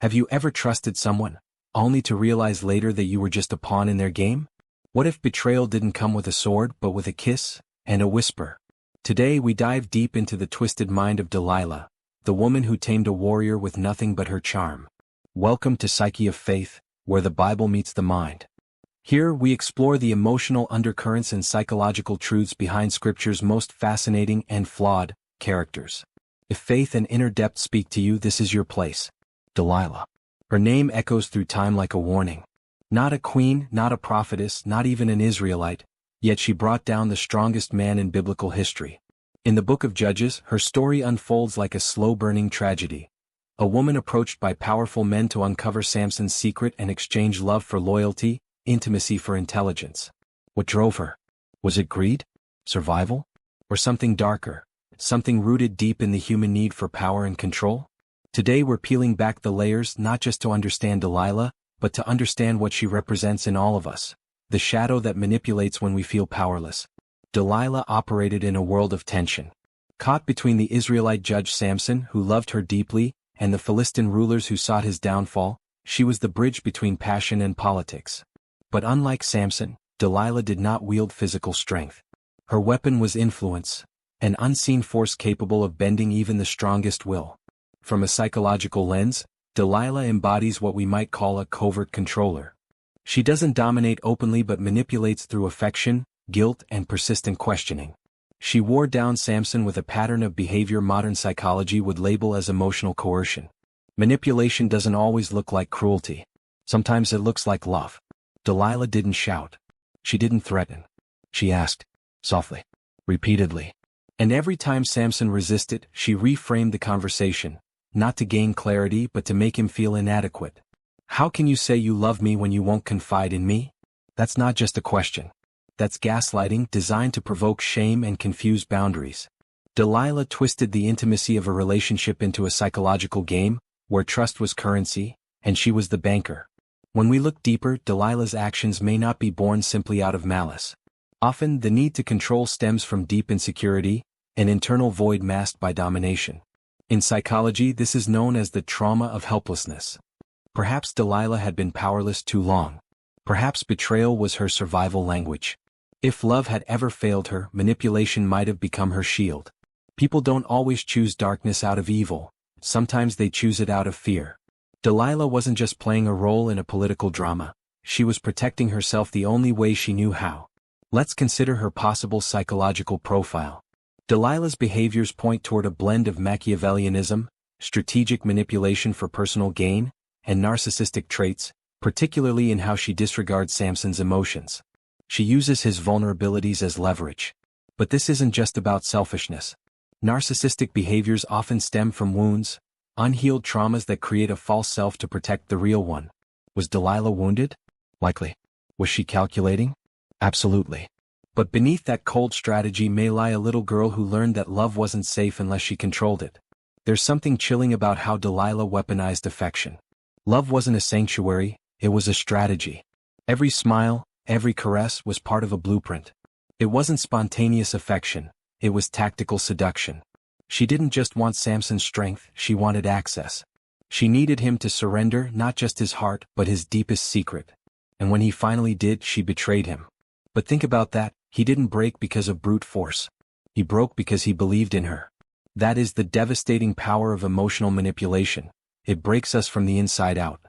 Have you ever trusted someone, only to realize later that you were just a pawn in their game? What if betrayal didn't come with a sword but with a kiss and a whisper? Today we dive deep into the twisted mind of Delilah, the woman who tamed a warrior with nothing but her charm. Welcome to Psyche of Faith, where the Bible meets the mind. Here we explore the emotional undercurrents and psychological truths behind Scripture's most fascinating and flawed characters. If faith and inner depth speak to you, this is your place. Delilah. Her name echoes through time like a warning. Not a queen, not a prophetess, not even an Israelite, yet she brought down the strongest man in biblical history. In the book of Judges, her story unfolds like a slow-burning tragedy. A woman approached by powerful men to uncover Samson's secret and exchange love for loyalty, intimacy for intelligence. What drove her? Was it greed? Survival? Or something darker? Something rooted deep in the human need for power and control? Today we're peeling back the layers not just to understand Delilah, but to understand what she represents in all of us, the shadow that manipulates when we feel powerless. Delilah operated in a world of tension. Caught between the Israelite judge Samson, who loved her deeply, and the Philistine rulers who sought his downfall, she was the bridge between passion and politics. But unlike Samson, Delilah did not wield physical strength. Her weapon was influence, an unseen force capable of bending even the strongest will. From a psychological lens, Delilah embodies what we might call a covert controller. She doesn't dominate openly but manipulates through affection, guilt, and persistent questioning. She wore down Samson with a pattern of behavior modern psychology would label as emotional coercion. Manipulation doesn't always look like cruelty. Sometimes it looks like love. Delilah didn't shout. She didn't threaten. She asked, softly, repeatedly. And every time Samson resisted, she reframed the conversation. Not to gain clarity but to make him feel inadequate. How can you say you love me when you won't confide in me? That's not just a question. That's gaslighting designed to provoke shame and confuse boundaries. Delilah twisted the intimacy of a relationship into a psychological game, where trust was currency, and she was the banker. When we look deeper, Delilah's actions may not be born simply out of malice. Often, the need to control stems from deep insecurity, an internal void masked by domination. In psychology, this is known as the trauma of helplessness. Perhaps Delilah had been powerless too long. Perhaps betrayal was her survival language. If love had ever failed her, manipulation might have become her shield. People don't always choose darkness out of evil. Sometimes they choose it out of fear. Delilah wasn't just playing a role in a political drama. She was protecting herself the only way she knew how. Let's consider her possible psychological profile. Delilah's behaviors point toward a blend of Machiavellianism, strategic manipulation for personal gain, and narcissistic traits, particularly in how she disregards Samson's emotions. She uses his vulnerabilities as leverage. But this isn't just about selfishness. Narcissistic behaviors often stem from wounds, unhealed traumas that create a false self to protect the real one. Was Delilah wounded? Likely. Was she calculating? Absolutely. But beneath that cold strategy may lie a little girl who learned that love wasn't safe unless she controlled it. There's something chilling about how Delilah weaponized affection. Love wasn't a sanctuary, it was a strategy. Every smile, every caress was part of a blueprint. It wasn't spontaneous affection, it was tactical seduction. She didn't just want Samson's strength, she wanted access. She needed him to surrender not just his heart but his deepest secret. And when he finally did, she betrayed him. But think about that. He didn't break because of brute force. He broke because he believed in her. That is the devastating power of emotional manipulation. It breaks us from the inside out.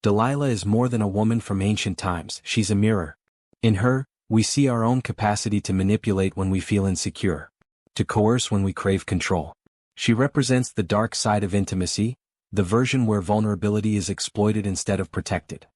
Delilah is more than a woman from ancient times, she's a mirror. In her, we see our own capacity to manipulate when we feel insecure, to coerce when we crave control. She represents the dark side of intimacy, the version where vulnerability is exploited instead of protected.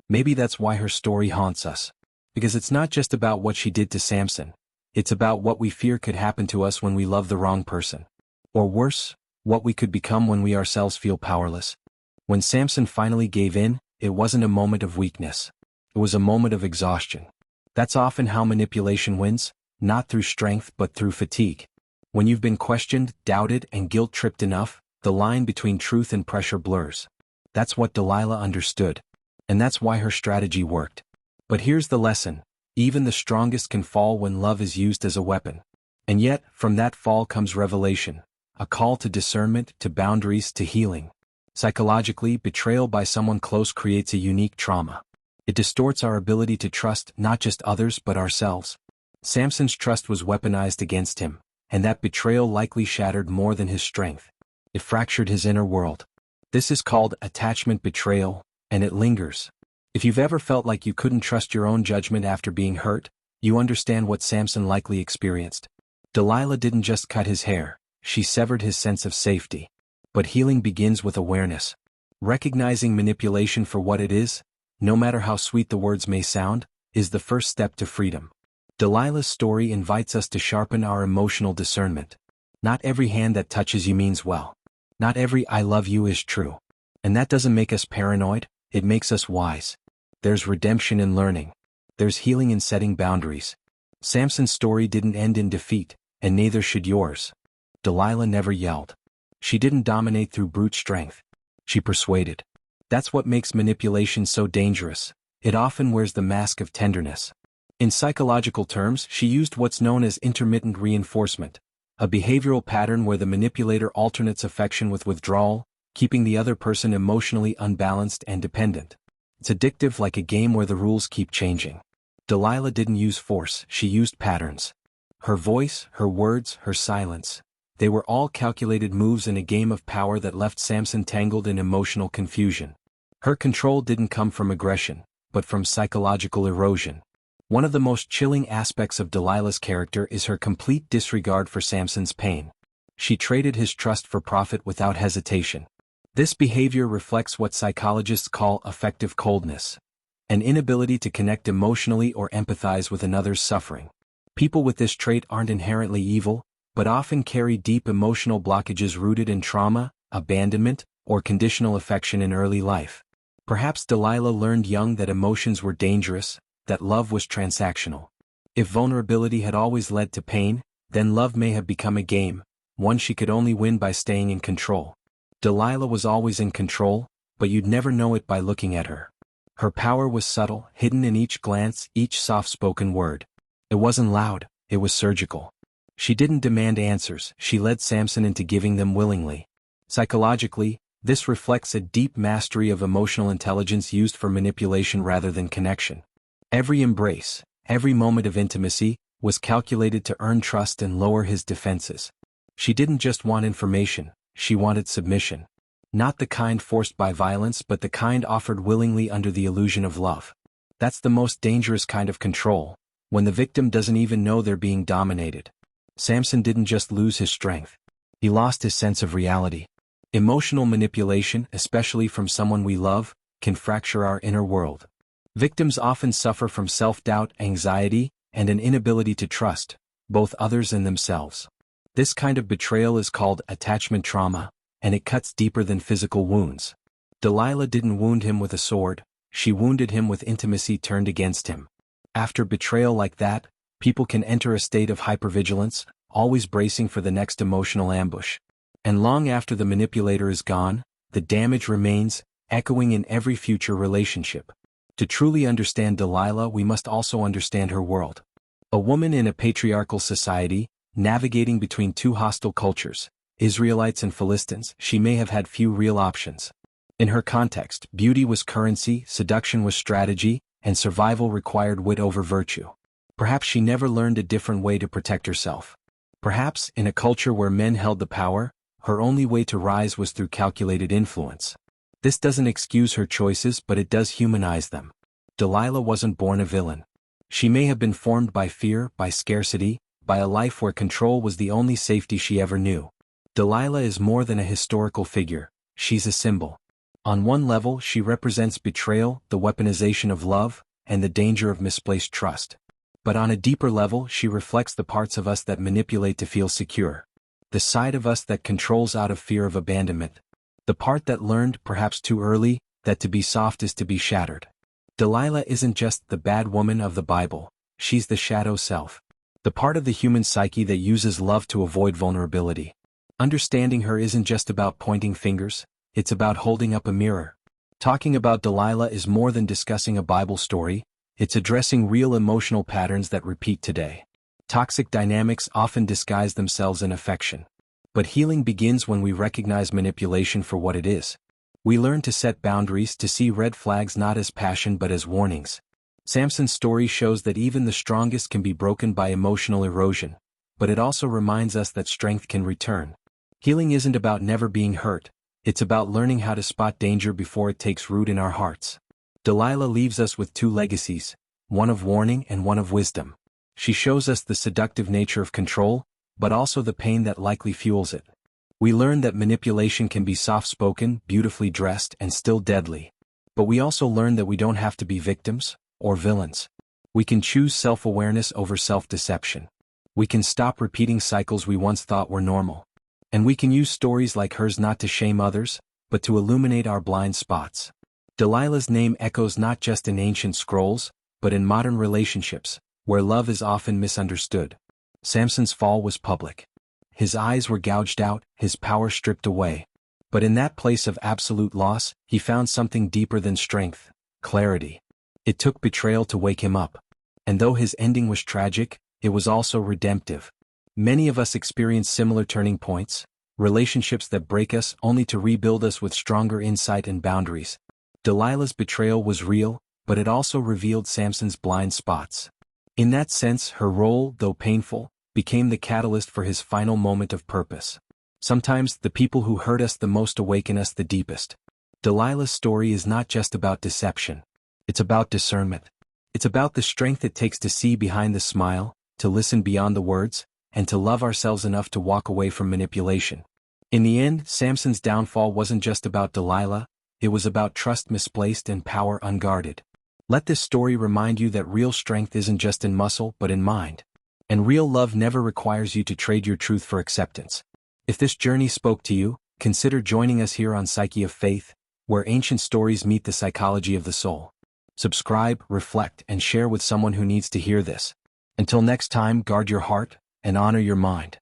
Maybe that's why her story haunts us. Because it's not just about what she did to Samson. It's about what we fear could happen to us when we love the wrong person. Or worse, what we could become when we ourselves feel powerless. When Samson finally gave in, it wasn't a moment of weakness. It was a moment of exhaustion. That's often how manipulation wins, not through strength but through fatigue. When you've been questioned, doubted, and guilt-tripped enough, the line between truth and pressure blurs. That's what Delilah understood. And that's why her strategy worked. But here's the lesson. Even the strongest can fall when love is used as a weapon. And yet, from that fall comes revelation. A call to discernment, to boundaries, to healing. Psychologically, betrayal by someone close creates a unique trauma. It distorts our ability to trust not just others but ourselves. Samson's trust was weaponized against him, and that betrayal likely shattered more than his strength. It fractured his inner world. This is called attachment betrayal, and it lingers. If you've ever felt like you couldn't trust your own judgment after being hurt, you understand what Samson likely experienced. Delilah didn't just cut his hair, she severed his sense of safety. But healing begins with awareness. Recognizing manipulation for what it is, no matter how sweet the words may sound, is the first step to freedom. Delilah's story invites us to sharpen our emotional discernment. Not every hand that touches you means well. Not every I love you is true. And that doesn't make us paranoid, it makes us wise. There's redemption in learning. There's healing in setting boundaries. Samson's story didn't end in defeat, and neither should yours. Delilah never yelled. She didn't dominate through brute strength. She persuaded. That's what makes manipulation so dangerous. It often wears the mask of tenderness. In psychological terms, she used what's known as intermittent reinforcement, a behavioral pattern where the manipulator alternates affection with withdrawal, keeping the other person emotionally unbalanced and dependent. It's addictive, like a game where the rules keep changing. Delilah didn't use force, she used patterns. Her voice, her words, her silence. They were all calculated moves in a game of power that left Samson tangled in emotional confusion. Her control didn't come from aggression, but from psychological erosion. One of the most chilling aspects of Delilah's character is her complete disregard for Samson's pain. She traded his trust for profit without hesitation. This behavior reflects what psychologists call affective coldness, an inability to connect emotionally or empathize with another's suffering. People with this trait aren't inherently evil, but often carry deep emotional blockages rooted in trauma, abandonment, or conditional affection in early life. Perhaps Delilah learned young that emotions were dangerous, that love was transactional. If vulnerability had always led to pain, then love may have become a game, one she could only win by staying in control. Delilah was always in control, but you'd never know it by looking at her. Her power was subtle, hidden in each glance, each soft-spoken word. It wasn't loud, it was surgical. She didn't demand answers, she led Samson into giving them willingly. Psychologically, this reflects a deep mastery of emotional intelligence used for manipulation rather than connection. Every embrace, every moment of intimacy, was calculated to earn trust and lower his defenses. She didn't just want information, she wanted submission. Not the kind forced by violence, but the kind offered willingly under the illusion of love. That's the most dangerous kind of control, when the victim doesn't even know they're being dominated. Samson didn't just lose his strength. He lost his sense of reality. Emotional manipulation, especially from someone we love, can fracture our inner world. Victims often suffer from self-doubt, anxiety, and an inability to trust, both others and themselves. This kind of betrayal is called attachment trauma, and it cuts deeper than physical wounds. Delilah didn't wound him with a sword, she wounded him with intimacy turned against him. After betrayal like that, people can enter a state of hypervigilance, always bracing for the next emotional ambush. And long after the manipulator is gone, the damage remains, echoing in every future relationship. To truly understand Delilah, we must also understand her world. A woman in a patriarchal society, navigating between two hostile cultures, Israelites and Philistines, she may have had few real options. In her context, beauty was currency, seduction was strategy, and survival required wit over virtue. Perhaps she never learned a different way to protect herself. Perhaps, in a culture where men held the power, her only way to rise was through calculated influence. This doesn't excuse her choices, but it does humanize them. Delilah wasn't born a villain. She may have been formed by fear, by scarcity, by a life where control was the only safety she ever knew. Delilah is more than a historical figure, she's a symbol. On one level, she represents betrayal, the weaponization of love, and the danger of misplaced trust. But on a deeper level, she reflects the parts of us that manipulate to feel secure. The side of us that controls out of fear of abandonment. The part that learned, perhaps too early, that to be soft is to be shattered. Delilah isn't just the bad woman of the Bible, she's the shadow self. The part of the human psyche that uses love to avoid vulnerability. Understanding her isn't just about pointing fingers, it's about holding up a mirror. Talking about Delilah is more than discussing a Bible story, it's addressing real emotional patterns that repeat today. Toxic dynamics often disguise themselves in affection. But healing begins when we recognize manipulation for what it is. We learn to set boundaries, to see red flags not as passion but as warnings. Samson's story shows that even the strongest can be broken by emotional erosion, but it also reminds us that strength can return. Healing isn't about never being hurt, it's about learning how to spot danger before it takes root in our hearts. Delilah leaves us with two legacies, one of warning and one of wisdom. She shows us the seductive nature of control, but also the pain that likely fuels it. We learn that manipulation can be soft-spoken, beautifully dressed, and still deadly. But we also learn that we don't have to be victims or villains. We can choose self-awareness over self-deception. We can stop repeating cycles we once thought were normal. And we can use stories like hers not to shame others, but to illuminate our blind spots. Delilah's name echoes not just in ancient scrolls, but in modern relationships, where love is often misunderstood. Samson's fall was public. His eyes were gouged out, his power stripped away. But in that place of absolute loss, he found something deeper than strength, clarity. It took betrayal to wake him up. And though his ending was tragic, it was also redemptive. Many of us experience similar turning points, relationships that break us only to rebuild us with stronger insight and boundaries. Delilah's betrayal was real, but it also revealed Samson's blind spots. In that sense, her role, though painful, became the catalyst for his final moment of purpose. Sometimes, the people who hurt us the most awaken us the deepest. Delilah's story is not just about deception. It's about discernment. It's about the strength it takes to see behind the smile, to listen beyond the words, and to love ourselves enough to walk away from manipulation. In the end, Samson's downfall wasn't just about Delilah, it was about trust misplaced and power unguarded. Let this story remind you that real strength isn't just in muscle but in mind. And real love never requires you to trade your truth for acceptance. If this journey spoke to you, consider joining us here on Psyche of Faith, where ancient stories meet the psychology of the soul. Subscribe, reflect, and share with someone who needs to hear this. Until next time, guard your heart and honor your mind.